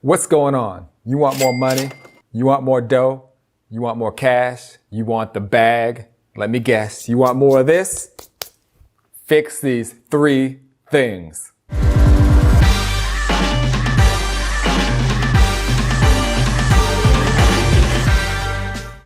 What's going on? You want more money? You want more dough? You want more cash? You want the bag? Let me guess. You want more of this? Fix these 3 things.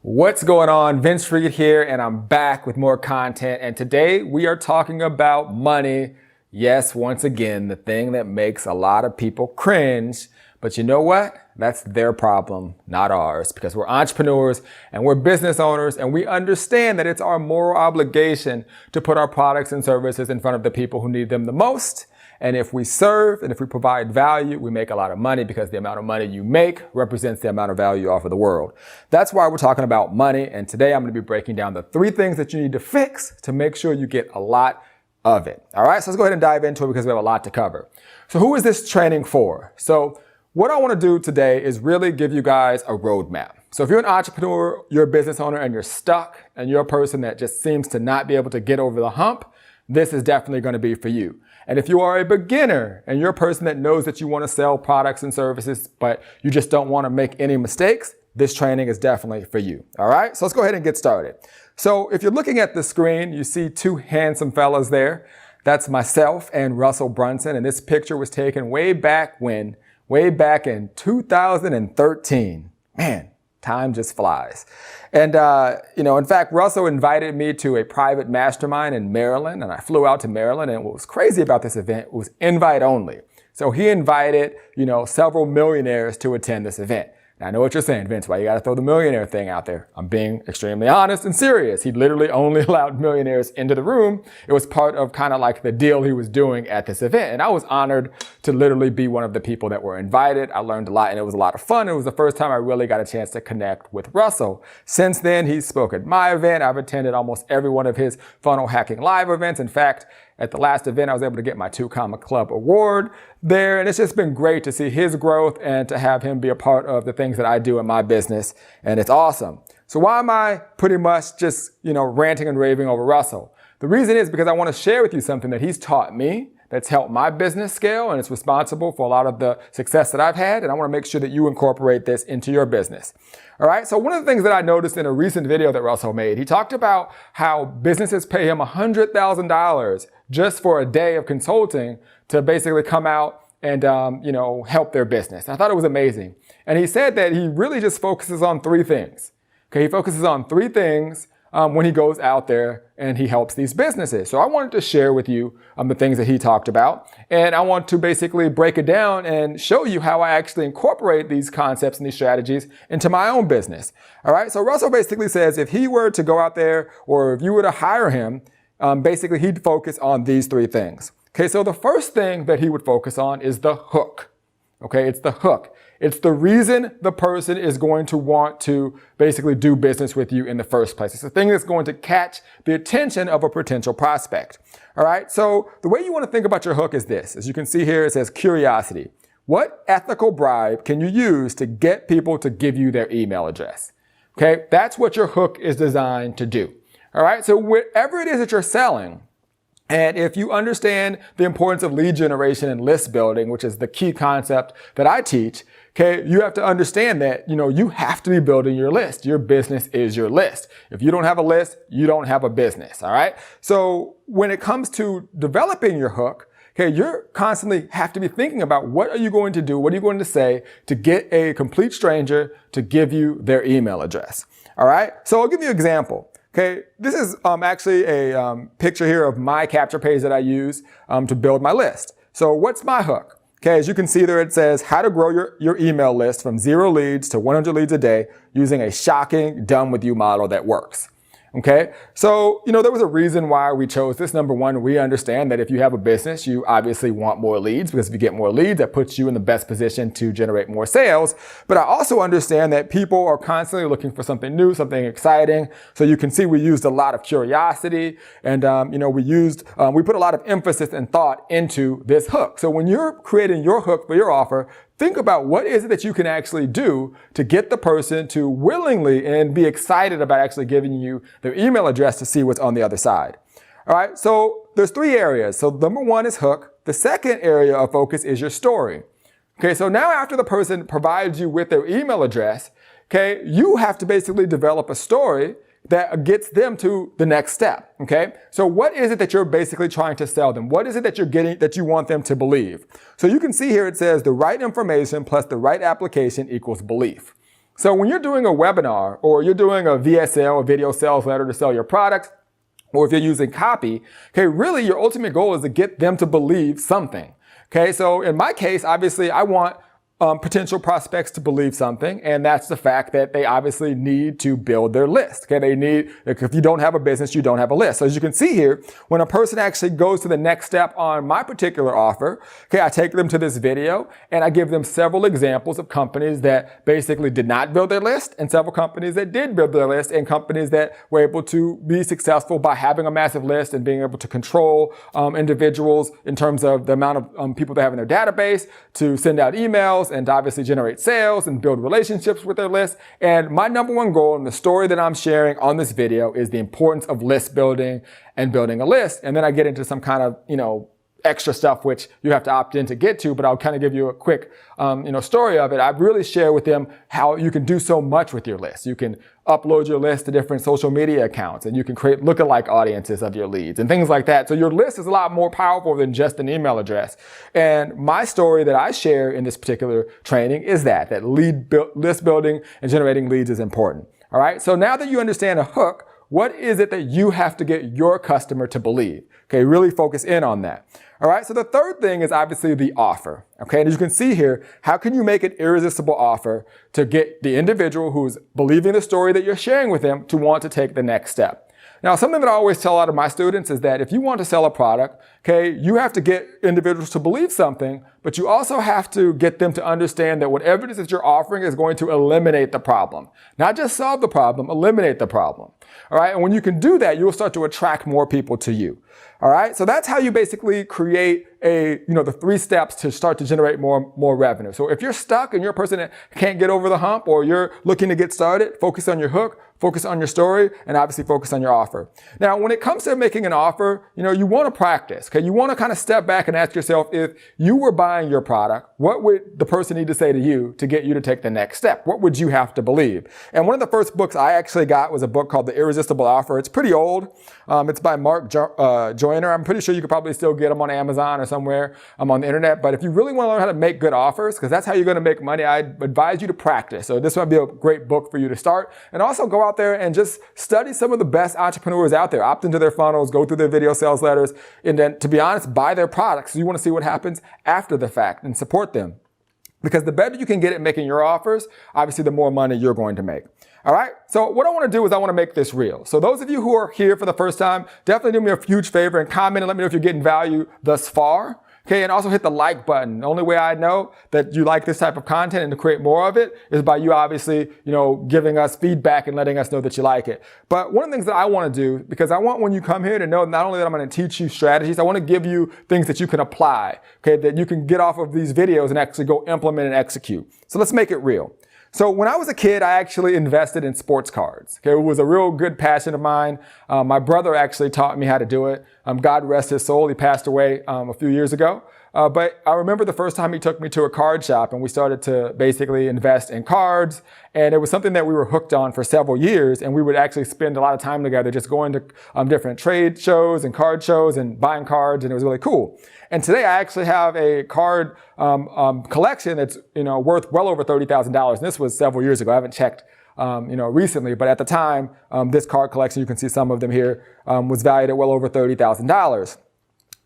What's going on? Vince Reed here, and I'm back with more content. And today we are talking about money. Yes, once again, the thing that makes a lot of people cringe. But you know what? That's their problem, not ours, because we're entrepreneurs and we're business owners, and we understand that it's our moral obligation to put our products and services in front of the people who need them the most. And if we serve and if we provide value, we make a lot of money, because the amount of money you make represents the amount of value you offer the world. That's why we're talking about money. And today I'm going to be breaking down the 3 things that you need to fix to make sure you get a lot of it. All right, so let's go ahead and dive into it, because we have a lot to cover. So who is this training for? So what I want to do today is really give you guys a roadmap. So if you're an entrepreneur, you're a business owner, and you're stuck, and you're a person that just seems to not be able to get over the hump, this is definitely going to be for you. And if you are a beginner and you're a person that knows that you want to sell products and services, but you just don't want to make any mistakes, this training is definitely for you. All right, so let's go ahead and get started. So if you're looking at the screen, you see 2 handsome fellas there. That's myself and Russell Brunson. And this picture was taken way back in 2013. Man, time just flies. And, in fact, Russell invited me to a private mastermind in Maryland, and I flew out to Maryland. And what was crazy about this event was invite only. So he invited, several millionaires to attend this event. Now, I know what you're saying, Vince, why you got to throw the millionaire thing out there? I'm being extremely honest and serious. He literally only allowed millionaires into the room. It was part of kind of like the deal he was doing at this event. And I was honored to literally be one of the people that were invited. I learned a lot, and it was a lot of fun. It was the first time I really got a chance to connect with Russell. Since then, he spoke at my event. I've attended almost every one of his funnel hacking live events. In fact, at the last event, I was able to get my 2 Comma Club award there. And it's just been great to see his growth and to have him be a part of the things that I do in my business. And it's awesome. So why am I pretty much just, ranting and raving over Russell? The reason is because I want to share with you something that he's taught me that's helped my business scale, and it's responsible for a lot of the success that I've had. And I want to make sure that you incorporate this into your business. All right. So one of the things that I noticed in a recent video that Russell made, he talked about how businesses pay him $100,000 just for a day of consulting to basically come out and, help their business. I thought it was amazing. And he said that he really just focuses on 3 things. Okay. He focuses on 3 things when he goes out there and he helps these businesses. So I wanted to share with you the things that he talked about. And I want to basically break it down and show you how I actually incorporate these concepts and these strategies into my own business. All right. So Russell basically says if he were to go out there, or if you were to hire him, basically he'd focus on these 3 things. Okay. So the first thing that he would focus on is the hook. Okay. It's the hook. It's the reason the person is going to want to basically do business with you in the first place. It's the thing that's going to catch the attention of a potential prospect. All right. So the way you want to think about your hook is this. As you can see here, it says curiosity. What ethical bribe can you use to get people to give you their email address? Okay. That's what your hook is designed to do. All right. So whatever it is that you're selling, and if you understand the importance of lead generation and list building, which is the key concept that I teach, okay, you have to understand that, you have to be building your list. Your business is your list. If you don't have a list, you don't have a business. All right. So when it comes to developing your hook, okay, you're constantly have to be thinking about what are you going to do? What are you going to say to get a complete stranger to give you their email address? All right. So I'll give you an example. Okay, this is actually a picture here of my capture page that I use to build my list. So what's my hook? Okay, as you can see there, it says how to grow your email list from 0 leads to 100 leads a day using a shocking done with you model that works. Okay, so, there was a reason why we chose this. Number one, we understand that if you have a business, you obviously want more leads, because if you get more leads, that puts you in the best position to generate more sales. But I also understand that people are constantly looking for something new, something exciting. So you can see we used a lot of curiosity, and, we put a lot of emphasis and thought into this hook. So when you're creating your hook for your offer, think about what is it that you can actually do to get the person to willingly and be excited about actually giving you their email address to see what's on the other side. All right. So there's 3 areas. So number 1 is hook. The second area of focus is your story. Okay, so now after the person provides you with their email address, okay, you have to basically develop a story that gets them to the next step, okay? So what is it that you're basically trying to sell them? What is it that you're getting, that you want them to believe? So you can see here it says the right information plus the right application equals belief. So when you're doing a webinar or you're doing a VSL, a video sales letter to sell your products, or if you're using copy, okay, really your ultimate goal is to get them to believe something. Okay, so in my case, obviously I want potential prospects to believe something, and that's the fact that they obviously need to build their list. Okay, they need, if you don't have a business, you don't have a list. So as you can see here, when a person actually goes to the next step on my particular offer, okay, I take them to this video and I give them several examples of companies that basically did not build their list and several companies that did build their list and companies that were able to be successful by having a massive list and being able to control individuals in terms of the amount of people they have in their database to send out emails and to obviously generate sales and build relationships with their list. And my number one goal in the story that I'm sharing on this video is the importance of list building and building a list. And then I get into some kind of, extra stuff which you have to opt in to get to, but I'll kind of give you a quick, story of it. I really share with them how you can do so much with your list. You can upload your list to different social media accounts and you can create lookalike audiences of your leads and things like that. So your list is a lot more powerful than just an email address. And my story that I share in this particular training is that list building and generating leads is important. All right. So now that you understand a hook, what is it that you have to get your customer to believe? Okay, really focus in on that. All right, so the third thing is obviously the offer. Okay, and as you can see here, how can you make an irresistible offer to get the individual who's believing the story that you're sharing with them to want to take the next step? Now, something that I always tell a lot of my students is that if you want to sell a product, okay, you have to get individuals to believe something, but you also have to get them to understand that whatever it is that you're offering is going to eliminate the problem. Not just solve the problem, eliminate the problem. All right, and when you can do that, you'll start to attract more people to you. All right, so that's how you basically create the 3 steps to start to generate more revenue. So if you're stuck and you're a person that can't get over the hump or you're looking to get started, focus on your hook, focus on your story, and obviously focus on your offer. Now, when it comes to making an offer, you want to practice, okay? You want to kind of step back and ask yourself, if you were buying your product, what would the person need to say to you to get you to take the next step? What would you have to believe? And one of the first books I actually got was a book called The Irresistible Offer. It's pretty old. It's by Mark Joyner. I'm pretty sure you could probably still get them on Amazon or somewhere on the internet. But if you really want to learn how to make good offers, because that's how you're going to make money, I advise you to practice. So this might be a great book for you to start. And also go out there and just study some of the best entrepreneurs out there. Opt into their funnels, go through their video sales letters, and then, to be honest, buy their products. So you want to see what happens after the fact and support them. Because the better you can get at making your offers, obviously the more money you're going to make. All right, so what I want to do is I want to make this real. So those of you who are here for the first time, definitely do me a huge favor and comment and let me know if you're getting value thus far. Okay, and also hit the like button. The only way I know that you like this type of content and to create more of it is by you obviously, giving us feedback and letting us know that you like it. But one of the things that I want to do, because I want when you come here to know not only that I'm going to teach you strategies, I want to give you things that you can apply, okay, that you can get off of these videos and actually go implement and execute. So let's make it real. So when I was a kid, I actually invested in sports cards. Okay, it was a real good passion of mine. My brother actually taught me how to do it. God rest his soul. He passed away a few years ago. But I remember the first time he took me to a card shop and we started to basically invest in cards. And it was something that we were hooked on for several years. And we would actually spend a lot of time together just going to different trade shows and card shows and buying cards. And it was really cool. And today I actually have a card collection that's worth well over $30,000. And this was several years ago. I haven't checked recently, but at the time, this card collection, you can see some of them here, was valued at well over $30,000.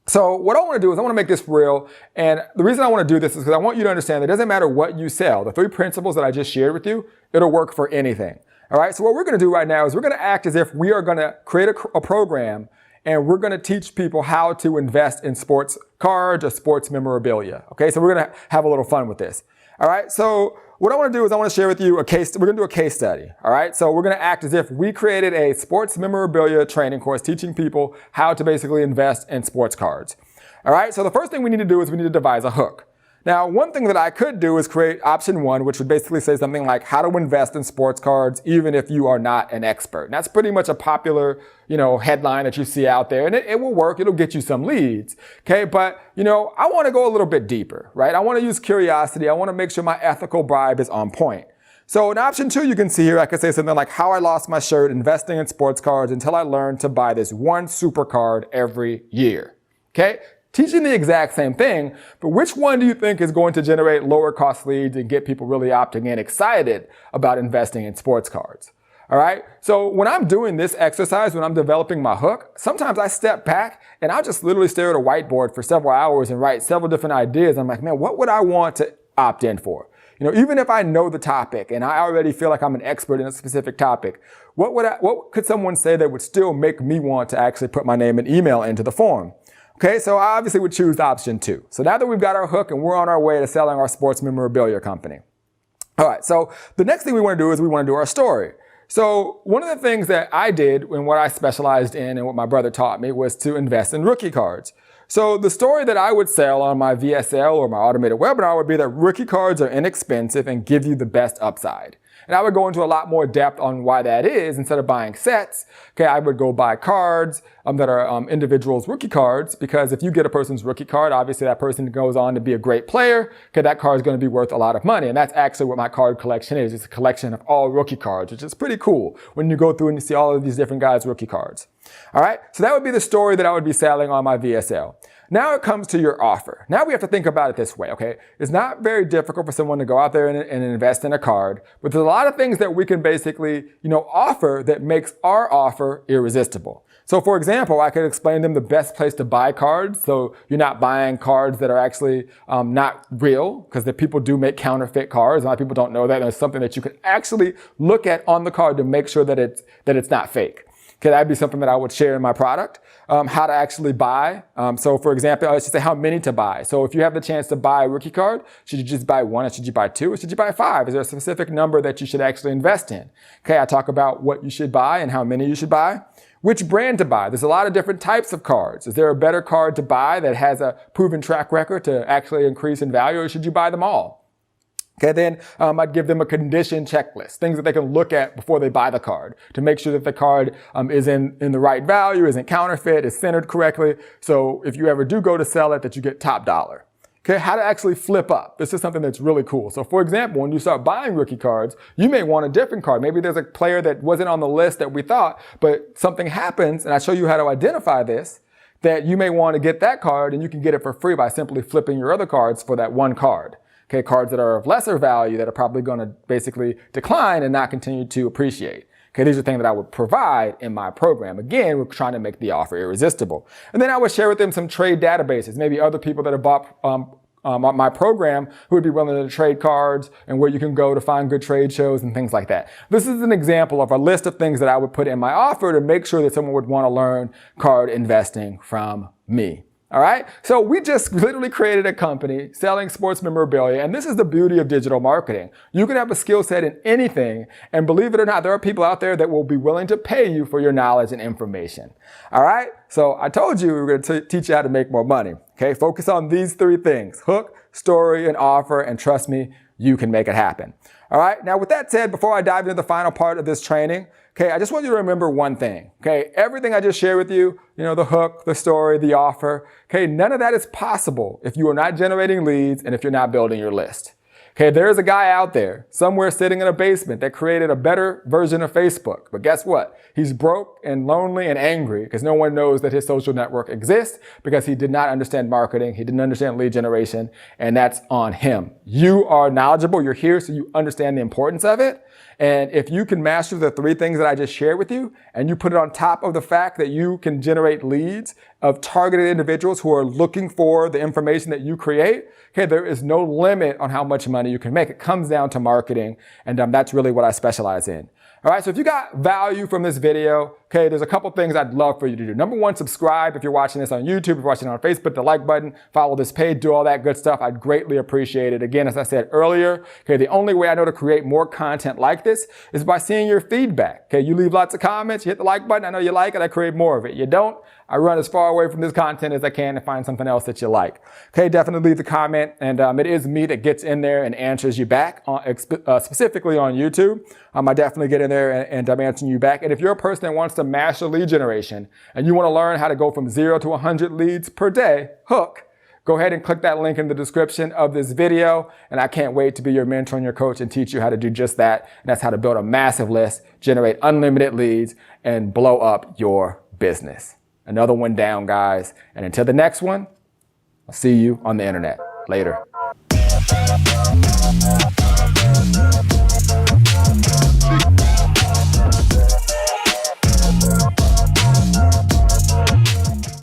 So what I want to do is I want to make this real. And the reason I want to do this is because I want you to understand that it doesn't matter what you sell. The 3 principles that I just shared with you, it'll work for anything. All right. So what we're going to do right now is we're going to act as if we are going to create a program and we're going to teach people how to invest in sports cards or sports memorabilia. Okay. So we're going to have a little fun with this. All right. So what I want to do is I want to share with you we're going to do a case study. All right. So we're going to act as if we created a sports memorabilia training course teaching people how to basically invest in sports cards. All right. So the first thing we need to do is we need to devise a hook. Now, one thing that I could do is create option 1, which would basically say something like how to invest in sports cards even if you are not an expert. And that's pretty much a popular, headline that you see out there, and it will work. It'll get you some leads. Okay. But, I want to go a little bit deeper, right? I want to use curiosity. I want to make sure my ethical bribe is on point. So in option 2, you can see here, I could say something like how I lost my shirt investing in sports cards until I learned to buy this one super card every year. Okay. Teaching the exact same thing, but which one do you think is going to generate lower cost leads and get people really opting in, excited about investing in sports cards? All right. So when I'm doing this exercise, when I'm developing my hook, sometimes I step back and I'll just literally stare at a whiteboard for several hours and write several different ideas. I'm like, man, what would I want to opt in for? Even if I know the topic and I already feel like I'm an expert in a specific topic, what could someone say that would still make me want to actually put my name and email into the form? Okay, so I obviously would choose option 2. So now that we've got our hook and we're on our way to selling our sports memorabilia company. All right, so the next thing we want to do is we want to do our story. So one of the things that I did and what I specialized in and what my brother taught me was to invest in rookie cards. So the story that I would sell on my VSL or my automated webinar would be that rookie cards are inexpensive and give you the best upside. And I would go into a lot more depth on why that is. Instead of buying sets, okay, I would go buy cards that are individuals' rookie cards, because if you get a person's rookie card, obviously that person goes on to be a great player. Okay, that card is going to be worth a lot of money. And that's actually what my card collection is. It's a collection of all rookie cards, which is pretty cool when you go through and you see all of these different guys' rookie cards. All right, so that would be the story that I would be selling on my VSL. Now it comes to your offer. Now we have to think about it this way, okay? It's not very difficult for someone to go out there and invest in a card, but there's a lot of things that we can basically, offer that makes our offer irresistible. So for example, I could explain to them the best place to buy cards. So you're not buying cards that are actually not real, because the people do make counterfeit cards. A lot of people don't know that. There's something that you can actually look at on the card to make sure that it's not fake. Okay, that'd be something that I would share in my product. How to actually buy. So for example, I should say how many to buy. So if you have the chance to buy a rookie card, should you just buy 1 or should you buy 2 or should you buy 5? Is there a specific number that you should actually invest in? Okay, I talk about what you should buy and how many you should buy. Which brand to buy? There's a lot of different types of cards. Is there a better card to buy that has a proven track record to actually increase in value, or should you buy them all? Okay, then I'd give them a condition checklist, things that they can look at before they buy the card to make sure that the card is in the right value, isn't counterfeit, is centered correctly. So if you ever do go to sell it, that you get top dollar. Okay, how to actually flip up. This is something that's really cool. So for example, when you start buying rookie cards, you may want a different card. Maybe there's a player that wasn't on the list that we thought, but something happens, and I show you how to identify this, that you may want to get that card, and you can get it for free by simply flipping your other cards for that one card. Okay, cards that are of lesser value that are probably going to basically decline and not continue to appreciate. Okay, these are things that I would provide in my program. Again, we're trying to make the offer irresistible. And then I would share with them some trade databases, maybe other people that have bought my program who would be willing to trade cards and where you can go to find good trade shows and things like that. This is an example of a list of things that I would put in my offer to make sure that someone would want to learn card investing from me. All right. So we just literally created a company selling sports memorabilia. And this is the beauty of digital marketing. You can have a skill set in anything. And believe it or not, there are people out there that will be willing to pay you for your knowledge and information. All right. So I told you we were going to teach you how to make more money. Okay. Focus on these 3 things: hook, story, and offer. And trust me, you can make it happen. All right. Now, with that said, before I dive into the final part of this training, okay, I just want you to remember one thing. Okay, everything I just shared with you, the hook, the story, the offer, okay, none of that is possible if you are not generating leads and if you're not building your list. Okay, there's a guy out there somewhere sitting in a basement that created a better version of Facebook. But guess what? He's broke and lonely and angry because no one knows that his social network exists, because he did not understand marketing. He didn't understand lead generation, and that's on him. You are knowledgeable. You're here so you understand the importance of it. And if you can master the 3 things that I just shared with you, and you put it on top of the fact that you can generate leads of targeted individuals who are looking for the information that you create, okay, there is no limit on how much money you can make. It comes down to marketing, and that's really what I specialize in. All right, so if you got value from this video, okay, there's a couple things I'd love for you to do. Number one, subscribe if you're watching this on YouTube, if you're watching it on Facebook, the like button, follow this page, do all that good stuff. I'd greatly appreciate it. Again, as I said earlier, okay, the only way I know to create more content like this is by seeing your feedback. Okay, you leave lots of comments, you hit the like button, I know you like it, I create more of it. You don't, I run as far away from this content as I can to find something else that you like. Okay, definitely leave the comment, and it is me that gets in there and answers you back, specifically on YouTube. I definitely get in there and I'm answering you back. And if you're a person that wants to master lead generation and you want to learn how to go from 0 to 100 leads per day, hook, go ahead and click that link in the description of this video. And I can't wait to be your mentor and your coach and teach you how to do just that. And that's how to build a massive list, generate unlimited leads, and blow up your business. Another one down, guys. And until the next one, I'll see you on the internet. Later.